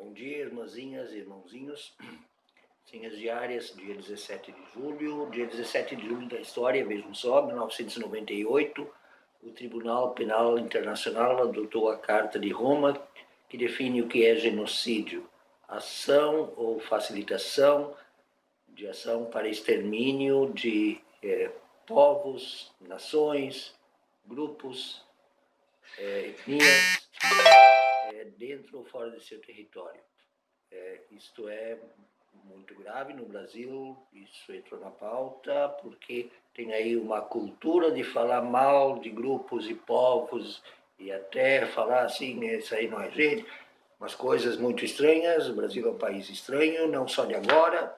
Bom dia, irmãzinhas e irmãozinhos. Senhas diárias, dia 17 de julho. Dia 17 de julho da história, vejam só, 1998, o Tribunal Penal Internacional adotou a Carta de Roma, que define o que é genocídio: ação ou facilitação de ação para extermínio de povos, nações, grupos, etnias, dentro ou fora de seu território. Isto é muito grave no Brasil, isso entrou na pauta, porque tem aí uma cultura de falar mal de grupos e povos, e até falar assim, isso aí não é gente, umas coisas muito estranhas. O Brasil é um país estranho, não só de agora.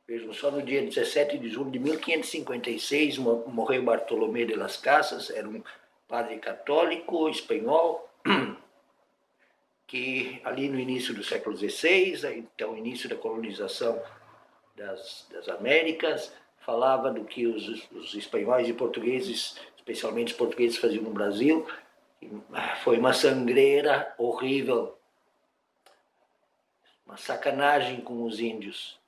Vejam só, no dia 17 de julho de 1556, morreu Bartolomé de las Casas, era um padre católico espanhol, que ali no início do século XVI, então início da colonização das Américas, falava do que os espanhóis e portugueses, especialmente os portugueses, faziam no Brasil. Foi uma sangreira horrível, uma sacanagem com os índios.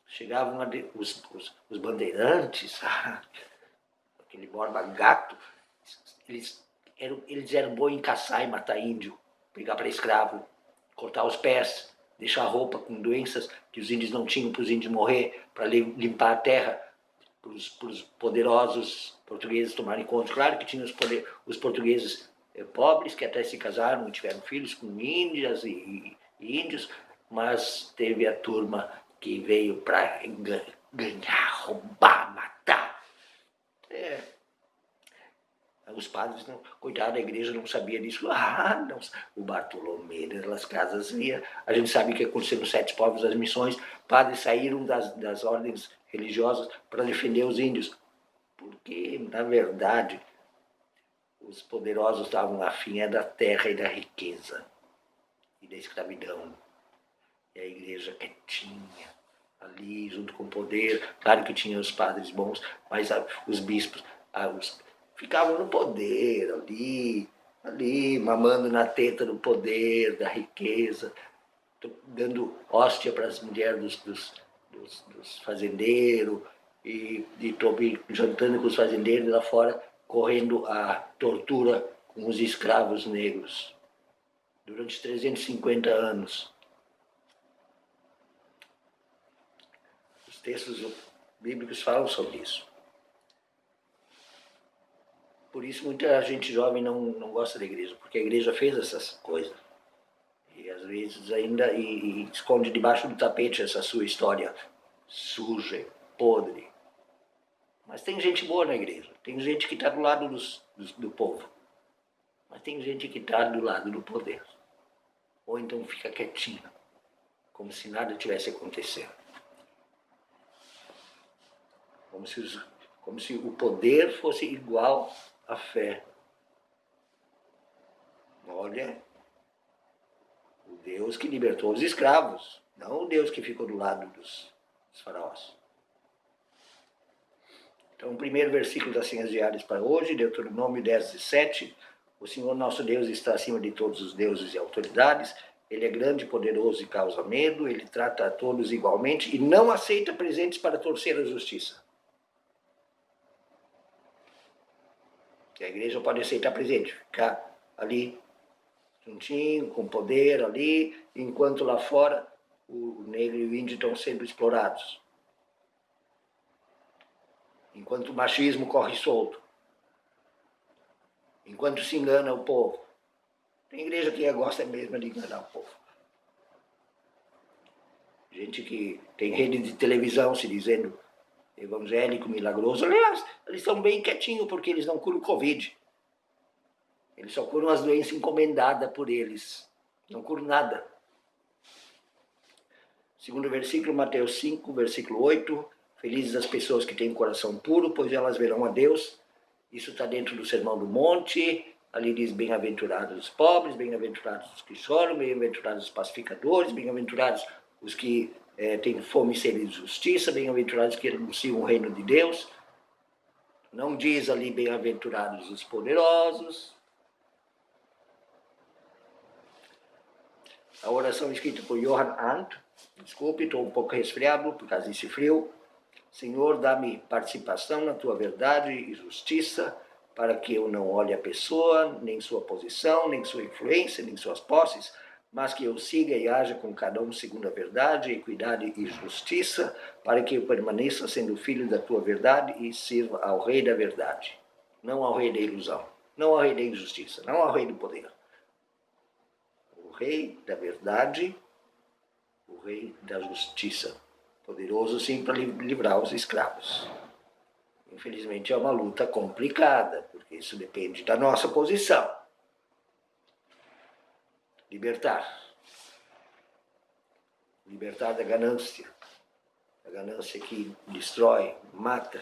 Chegavam os bandeirantes, aquele Borba Gato, eles eram bons em caçar e matar índio, pegar para escravo, cortar os pés, deixar a roupa com doenças que os índios não tinham para os índios morrer, para limpar a terra, para os poderosos portugueses tomarem conta. Claro que tinha os portugueses pobres, que até se casaram e tiveram filhos com índias e índios, mas teve a turma que veio para ganhar, roubar, matar. Os padres, não, coitado da igreja, não sabia disso. Não, o Bartolomé das Casas via. A gente sabe que aconteceu nos Sete Povos das Missões. Padres saíram das ordens religiosas para defender os índios, porque, na verdade, os poderosos estavam afim da terra e da riqueza e da escravidão. E a igreja quietinha, ali, junto com o poder. Claro que tinha os padres bons, mas os bispos, ficavam no poder, ali, mamando na teta do poder, da riqueza, dando hóstia para as mulheres dos fazendeiros, e jantando com os fazendeiros lá fora, correndo a tortura com os escravos negros durante 350 anos. Os textos bíblicos falam sobre isso. Por isso muita gente jovem não gosta da igreja, porque a igreja fez essas coisas. E às vezes ainda esconde debaixo do tapete essa sua história suja, podre. Mas tem gente boa na igreja, tem gente que está do lado do povo, mas tem gente que está do lado do poder. Ou então fica quietinho, como se nada tivesse acontecendo. Como se o poder fosse igual à fé. Olha, o Deus que libertou os escravos, não o Deus que ficou do lado dos faraós. Então, o primeiro versículo das Senhas Diárias para hoje, Deuteronômio 10:17. O Senhor nosso Deus está acima de todos os deuses e autoridades. Ele é grande, poderoso e causa medo. Ele trata a todos igualmente e não aceita presentes para torcer a justiça. Que a igreja pode aceitar presente, ficar ali, juntinho, com poder ali, enquanto lá fora o negro e o índio estão sendo explorados. Enquanto o machismo corre solto. Enquanto se engana o povo. Tem igreja que gosta mesmo de enganar o povo. Gente que tem rede de televisão se dizendo evangélico, milagroso. Aliás, eles estão bem quietinhos porque eles não curam o Covid. Eles só curam as doenças encomendadas por eles. Não curam nada. Segundo versículo, Mateus 5, versículo 8. Felizes as pessoas que têm coração puro, pois elas verão a Deus. Isso está dentro do Sermão do Monte. Ali diz: bem-aventurados os pobres, bem-aventurados os que choram, bem-aventurados os pacificadores, bem-aventurados os que têm fome e sede de justiça, bem-aventurados que anunciam o reino de Deus. Não diz ali bem-aventurados os poderosos. A oração escrita por Johann Arndt. Desculpe, estou um pouco resfriado por causa desse frio. Senhor, dá-me participação na tua verdade e justiça, para que eu não olhe a pessoa, nem sua posição, nem sua influência, nem suas posses, mas que eu siga e haja com cada um segundo a verdade, equidade e justiça, para que eu permaneça sendo filho da tua verdade e sirva ao Rei da verdade, não ao Rei da ilusão, não ao Rei da injustiça, não ao Rei do poder. O Rei da verdade, o Rei da justiça, poderoso sim para livrar os escravos. Infelizmente é uma luta complicada, porque isso depende da nossa posição. Libertar da ganância que destrói, mata.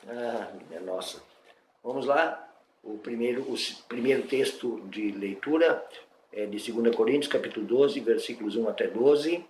Ah, minha nossa. Vamos lá, o primeiro texto de leitura é de 2 Coríntios, capítulo 12, versículos 1 até 12.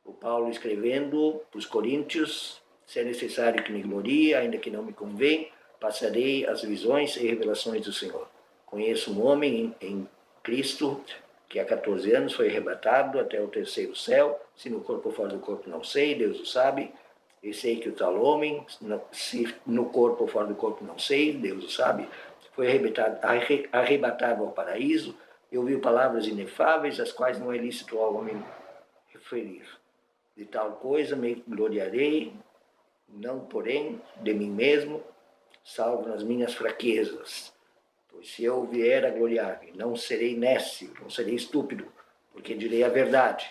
O Paulo escrevendo para os coríntios: se é necessário que me glorie, ainda que não me convém, passarei as visões e revelações do Senhor. Conheço um homem em Cristo que há 14 anos foi arrebatado até o terceiro céu, se no corpo ou fora do corpo não sei, Deus o sabe. E sei que o tal homem, se no corpo ou fora do corpo não sei, Deus o sabe, foi arrebatado ao paraíso e ouviu palavras inefáveis, as quais não é lícito ao homem referir. De tal coisa me gloriarei, não porém de mim mesmo, salvo nas minhas fraquezas. Pois se eu vier a gloriar-me, não serei nécio, não serei estúpido, porque direi a verdade.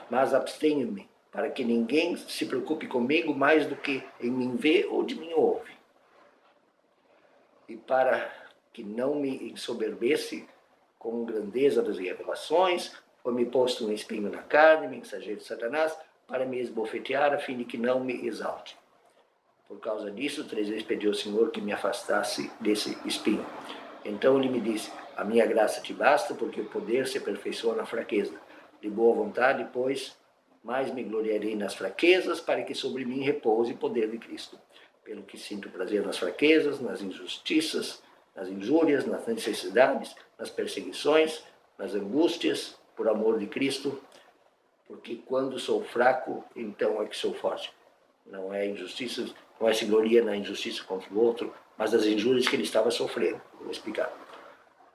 Mas abstenho-me, para que ninguém se preocupe comigo mais do que em mim vê ou de mim ouve. E para que não me ensoberbece com grandeza das revelações, foi-me posto um espinho na carne, mensageiro de Satanás, para me esbofetear, a fim de que não me exalte. Por causa disso, 3 vezes pedi ao Senhor que me afastasse desse espinho. Então ele me disse: a minha graça te basta, porque o poder se aperfeiçoa na fraqueza. De boa vontade, pois, mais me gloriarei nas fraquezas, para que sobre mim repouse o poder de Cristo. Pelo que sinto prazer nas fraquezas, nas injustiças, nas injúrias, nas necessidades, nas perseguições, nas angústias, por amor de Cristo, porque quando sou fraco, então é que sou forte. Não é injustiça, não é se gloria na injustiça contra o outro, mas das injúrias que ele estava sofrendo. Vou explicar.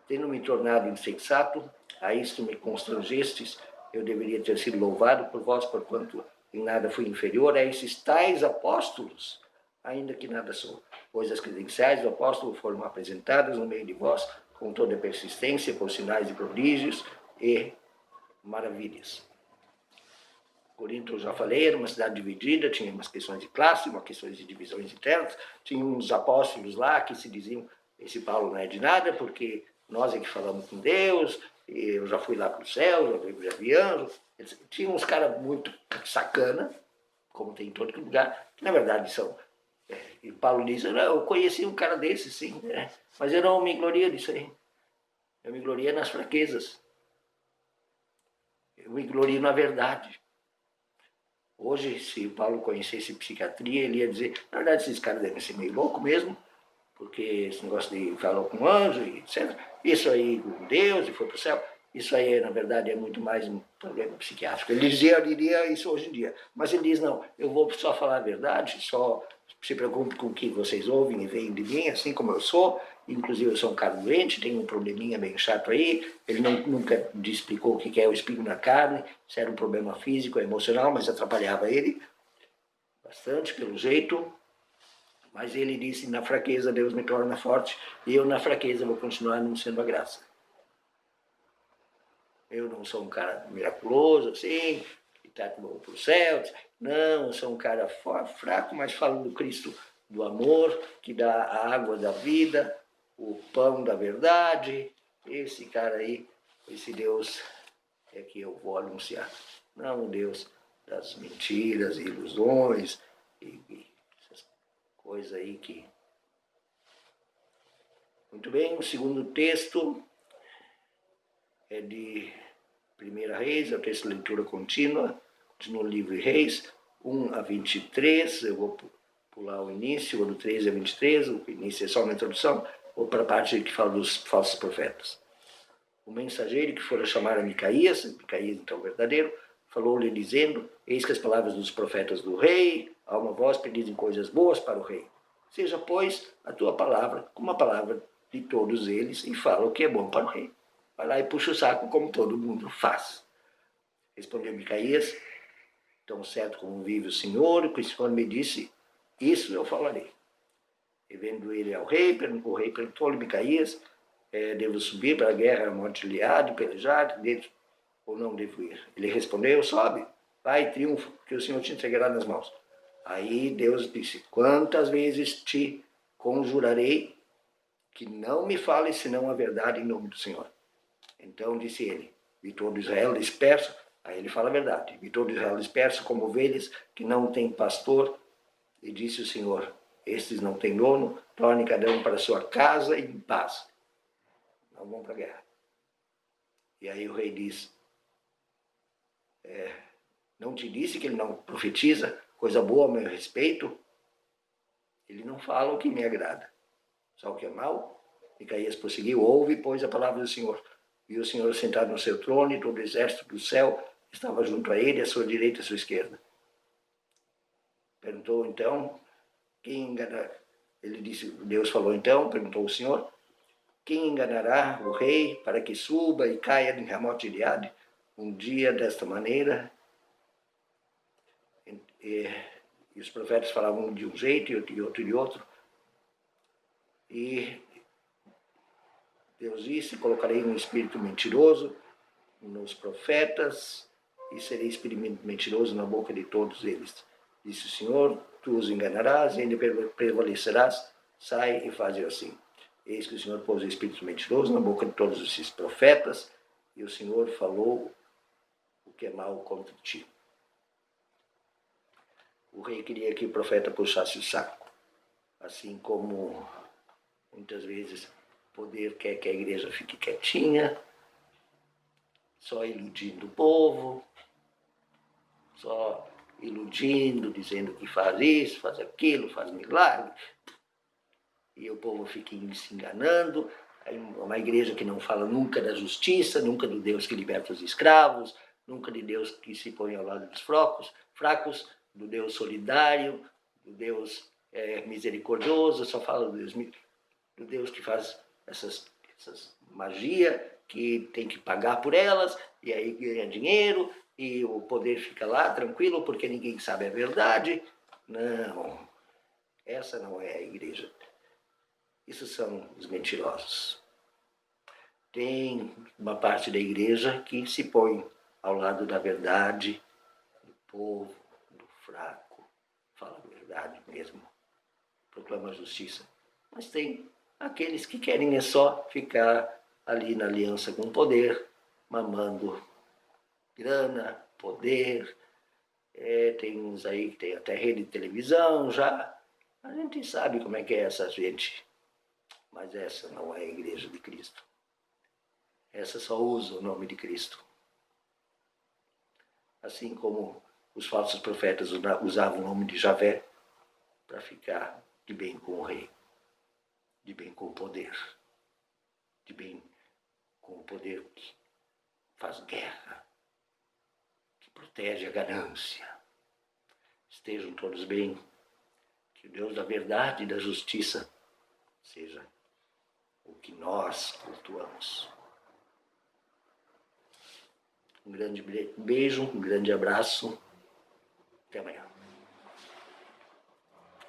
Tendo me tornado insensato, a isto me constrangestes, eu deveria ter sido louvado por vós, porquanto em nada fui inferior a esses tais apóstolos, ainda que nada sou. Pois as credenciais do apóstolo foram apresentadas no meio de vós, com toda a persistência, por sinais e prodígios e maravilhas. Corinto, eu já falei, era uma cidade dividida, tinha umas questões de classe, umas questões de divisões internas, tinha uns apóstolos lá que se diziam: esse Paulo não é de nada, porque nós é que falamos com Deus, eu já fui lá para o céu, já vi anjo. Tinha uns caras muito sacana, como tem em todo lugar, que na verdade são. E Paulo diz: eu conheci um cara desse, sim, mas eu não me gloria disso aí. Eu me gloria nas fraquezas. Eu me glorio na verdade. Hoje, se o Paulo conhecesse psiquiatria, ele ia dizer: na verdade, esses caras devem ser meio loucos mesmo, porque esse negócio de falou com anjo e etc. Isso aí com Deus e foi para o céu, isso aí, na verdade, é muito mais um problema psiquiátrico. Ele diria isso hoje em dia. Mas ele diz: não, eu vou só falar a verdade, só se preocupe com o que vocês ouvem e veem de mim, assim como eu sou. Inclusive, eu sou um cara doente, tenho um probleminha bem chato aí. Ele nunca explicou o que é o espinho na carne, se era um problema físico ou emocional, mas atrapalhava ele bastante, pelo jeito. Mas ele disse: na fraqueza Deus me torna forte, e eu na fraqueza vou continuar anunciando a graça. Eu não sou um cara miraculoso, assim, que está para o céu. Não, eu sou um cara fraco, mas falo do Cristo do amor, que dá a água da vida, o pão da verdade. Esse cara aí, esse Deus é que eu vou anunciar. Não o Deus das mentiras, ilusões e essas coisas aí que... Muito bem, o segundo texto é de 1 Reis, é o texto de leitura contínua, no livro de Reis, 1 a 23, eu vou pular o início, do 13 a 23, o início é só uma introdução, ou para a parte que fala dos falsos profetas. O mensageiro que fora chamar a Micaías então verdadeiro, falou-lhe dizendo: eis que as palavras dos profetas do rei, há uma voz que dizem coisas boas para o rei. Seja, pois, a tua palavra como a palavra de todos eles e fala o que é bom para o rei. Vai lá e puxa o saco como todo mundo faz. Respondeu Micaías: tão certo como vive o Senhor, que o Senhor me disse, isso eu falarei. E vendo ele ao rei, o rei perguntou-lhe: Micaías, devo subir para a guerra a Monte Gileade, pelejar, ou não devo ir? Ele respondeu: sobe, vai, triunfo, que o Senhor te entregará nas mãos. Aí Deus disse: quantas vezes te conjurarei que não me fales senão a verdade em nome do Senhor? Então disse ele: vi todo Israel disperso. Aí ele fala a verdade: vi todo Israel disperso como ovelhas que não têm pastor. E disse o Senhor: estes não têm dono, torne cada um para sua casa em paz. Não vão para a guerra. E aí o rei diz: não te disse que ele não profetiza coisa boa a meu respeito? Ele não fala o que me agrada, só o que é mal. Micaías prosseguiu: ouve, pois, a palavra do Senhor. E o Senhor sentado no seu trono, e todo o exército do céu estava junto a ele, à sua direita e à sua esquerda. Perguntou então, quem enganará? Ele disse, Deus falou então, perguntou o Senhor: quem enganará o rei para que suba e caia em Ramote Gileade um dia desta maneira? E os profetas falavam de um jeito e outro de outro. E Deus disse: colocarei um espírito mentiroso nos profetas e serei espírito mentiroso na boca de todos eles. Disse o Senhor: tu os enganarás e ainda prevalecerás. Sai e faz assim. Eis que o Senhor pôs o espírito mentiroso na boca de todos esses profetas, e o Senhor falou o que é mal contra ti. O rei queria que o profeta puxasse o saco, assim como muitas vezes o poder quer que a igreja fique quietinha, só iludindo o povo, só iludindo, dizendo que faz isso, faz aquilo, faz milagre, e o povo fica se enganando. Uma igreja que não fala nunca da justiça, nunca do Deus que liberta os escravos, nunca de Deus que se põe ao lado dos fracos, do Deus solidário, do Deus misericordioso, só fala do Deus que faz essas magia, que tem que pagar por elas, e aí ganha dinheiro, e o poder fica lá tranquilo, porque ninguém sabe a verdade. Não, essa não é a igreja. Isso são os mentirosos. Tem uma parte da igreja que se põe ao lado da verdade, do povo, do fraco, fala a verdade mesmo, proclama a justiça. Mas tem aqueles que querem só ficar ali na aliança com o poder, mamando grana, poder. Tem uns aí que tem até rede de televisão já. A gente sabe como é que é essa gente. Mas essa não é a igreja de Cristo. Essa só usa o nome de Cristo. Assim como os falsos profetas usavam o nome de Javé para ficar de bem com o rei, de bem com o poder, de bem com o poder que faz guerra, que protege a ganância. Estejam todos bem, que o Deus da verdade e da justiça seja o que nós cultuamos. Um grande beijo, um grande abraço. Até amanhã.